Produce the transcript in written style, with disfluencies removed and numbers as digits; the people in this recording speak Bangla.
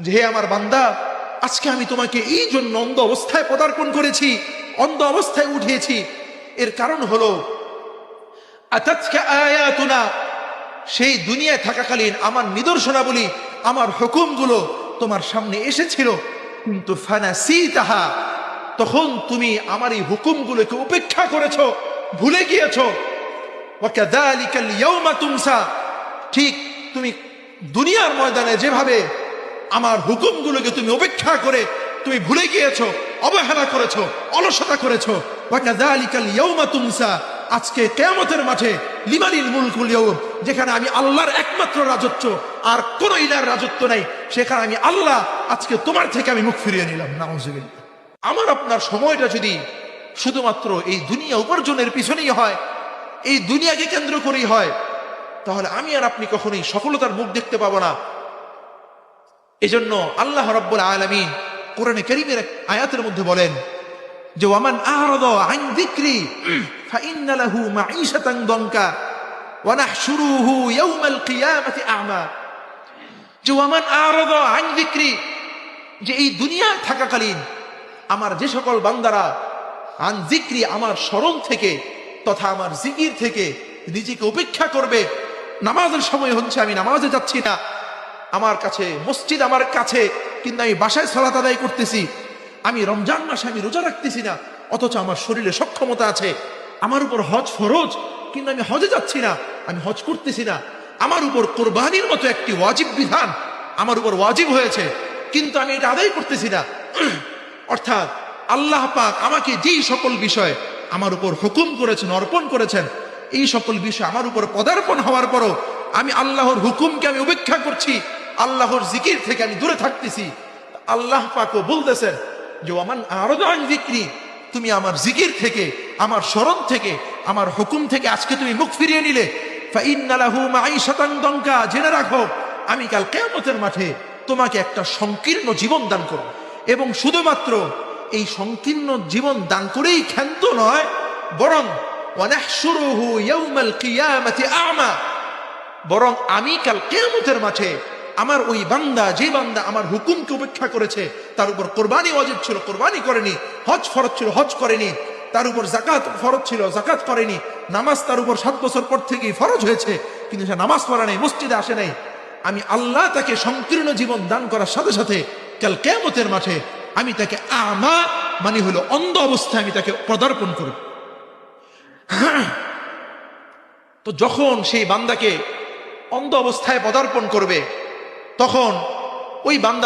যে হে আমার বান্দা, আজকে আমি তোমাকে এই জন্য অন্ধ অবস্থায় পদার্পণ করেছি, অন্ধ অবস্থায় উঠিয়েছি। এর কারণ হলো আতাতকা আয়াতুনা, সেই দুনিয়ায় থাকাকালীন আমার নিদর্শনাবলী, আমার হুকুমগুলো তোমার সামনে এসেছিল, কিন্তু ফানাসিতাহা, তখন তুমি আমার এই হুকুমগুলোকে উপেক্ষা করেছো, ভুলে গিয়েছো। ওয়া কাযালিকাল ইয়াউমা তুমসা, ঠিক তুমি দুনিয়ার ময়দানে যেভাবে আমার হুকুমগুলোকে তুমি উপেক্ষা করে তুমি ভুলে গিয়েছো, অবহেলা করেছো, অলসতা করেছো, ওয়া কাযালিকাল ইয়াউমা তুমসা, আজকে কিয়ামতের মাঠে লিমানিল মুলকুল ইয়াউম, যেখানে আমি আল্লাহর একমাত্র রাজত্ব, আর কোন ইলার রাজত্ব নাই, সেখানে আমি আল্লাহ আজকে তোমার থেকে আমি মুখ ফিরিয়ে নিলাম। নাউযুবিল্লাহ। আমার আপনার সময়টা যদি শুধুমাত্র এই দুনিয়া উপার্জনের পিছনেই হয়, এই দুনিয়াকে কেন্দ্র করেই হয়, তাহলে আমি আর আপনি কখনোই সফলতার মুখ দেখতে পাবো না। এজন্য আল্লাহ রাব্বুল আলামিন কোরআনে কারীমের আয়াতের মধ্যে বলেন যে ওয়ামান আ'রাদা আন যিকরি ফাইন্না লাহু মাঈশাতান দনকা ওয়া নাহশুরুহু ইয়াওমাল কিয়ামাতি আ'মা। যে ওয়ামান আ'রাদা আন যিকরি, যে এই দুনিয়া থাকাকালীন আমার যে সকল বান্দারা আন যিকরি, আমার স্মরণ থেকে তথা আমার জিকির থেকে নিজেকে উপেক্ষা করবে, নামাজের সময় হচ্ছে আমি নামাজে যাচ্ছি না, আমার কাছে মসজিদ আমার কাছে কিন্তু আমি বাসায় সালাত আদায় করতেছি, আমি রমজান মাসে আমি রোজা রাখতেছি না, অথচ আমার শরীরে সক্ষমতা আছে, আমার উপর হজ ফরজ কিন্তু আমি হজে যাচ্ছি না, আমি হজ করতেছি না, আমার উপর কোরবানির মতো একটি ওয়াজিব বিধান আমার উপর ওয়াজিব হয়েছে কিন্তু আমি এটা আদায় করতেছি না। অর্থাৎ আল্লাহ পাক আমাকে যেই সকল বিষয় আমার উপর হুকুম করেছেন, অর্পণ করেছেন, এই সকল বিষয় আমার উপর পদার্পণ হওয়ার পরও আমি আল্লাহর হুকুমকে আমি উপেক্ষা করছি, আল্লাহর জিকির থেকে আমি দূরে থাকতেছি। আল্লাহ পাকও বলতেছেন যে ওয়ামান আ'রাদা আন যিকরি, তুমি আমার জিকির থেকে, আমার স্মরণ থেকে, আমার হুকুম থেকে আজকে তুমি মুখ ফিরিয়ে নিলে, ফাইন্না লাহু মাঈশাতান দনকা, জেনে রাখো আমি কাল কিয়ামতের মাঠে তোমাকে একটা সংকীর্ণ জীবন দান করব। এবং শুধুমাত্র এই সংকীর্ণ জীবন দান করেই ক্ষান্ত নয়, বরং ওয়া নাহশুরুহু ইয়াওমাল কিয়ামাতি আ'মা, বরং আমি কাল কিয়ামতের মাঠে আমার ওই বান্দা, যে বান্দা আমার হুকুমকে উপেক্ষা করেছে, তার উপর কোরবানি ওয়াজিব ছিল, কোরবানি করেনি, হজ ফরজ ছিল, হজ করেনি, তার উপর যাকাত ফরজ ছিল, যাকাত করেনি, নামাজ তার উপর 7 বছর পর থেকেই ফরজ হয়েছে কিন্তু সে নামাজ পড়া নাই, মসজিদে আসে নাই, আমি আল্লাহ তাকে সংকীর্ণ জীবন দান করার সাথে সাথে কাল কিয়ামতের মাঠে আমি তাকে আমা, মানে হলো অন্ধ অবস্থায় আমি তাকে পদার্পণ করব। তো যখন সেই বান্দাকে অন্ধ অবস্থায় পদার্পণ করবে, তখন ওই বান্দা